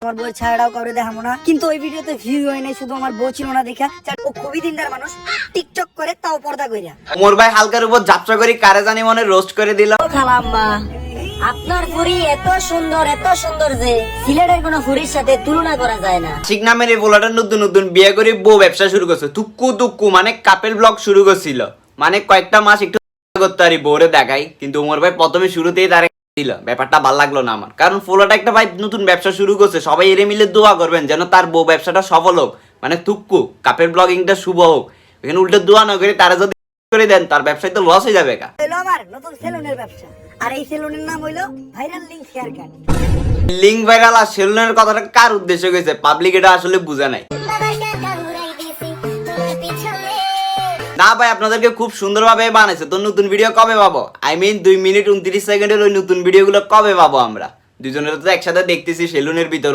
আমার বউয়ের ছায়াটাও কাউরে দেখাবো না, কিন্তু ওই ভিডিওতে ভিউ হয় নাই, শুধু আমার বউ ছিল না দেখা। ও খুবই দিনদার মানুষ, টিকটক করে, তাও পর্দা কইরা। মোর ভাই হালকার উপর ঝাপসা করে কারে জানি মনে রোস্ট করে দিল। খালাম্মা, আপনার ফুরি এত সুন্দর যে সিলেটের কোনো ফুরির সাথে তুলনা করা যায় না। ঠিক নামের এই পোলাটা নতুন নতুন বিয়ে করে বউ ব্যবসা শুরু করছে, তুক্কু মানে কাপেল ব্লগ শুরু করছিল, মানে কয়েকটা মাস একটু করতে পারি বউরে দেখাই, কিন্তু মোর ভাই প্রথমে শুরুতেই তার দিল। ব্যাপারটা ভালো লাগলো না আমার, কারণ পোলাটা একটা ভাই নতুন ব্যবসা শুরু করছে, সবাই এরে মিলে দোয়া করবেন যেন তার বউ ব্যবসাটা সফল হোক, মানে তুক্কু কাপেল ব্লগিংটা শুভ হোক। এখানে উল্টো দোয়া না করে তারা যদি করে দেন তার ব্যবসায় তো লস হয়ে যাবে। হইলো আমার নতুন সেলুনের ব্যবসা, আর এই সেলুনের নাম হইলো viral link hair cut. Link viral আর সেলুনের কথাটা কার উদ্দেশ্য গেছে পাবলিক এটা আসলে বুঝা নাই। না ভাই আপনাদেরকে খুব সুন্দরভাবে বানাইছে, তো নতুন ভিডিও কবে পাবো? আই মিন 2 মিনিট 29 সেকেন্ডের ওই নতুন ভিডিওগুলো কবে পাবো আমরা? দুজনের তো একসাথে দেখতেছি সেলুনের ভিতর।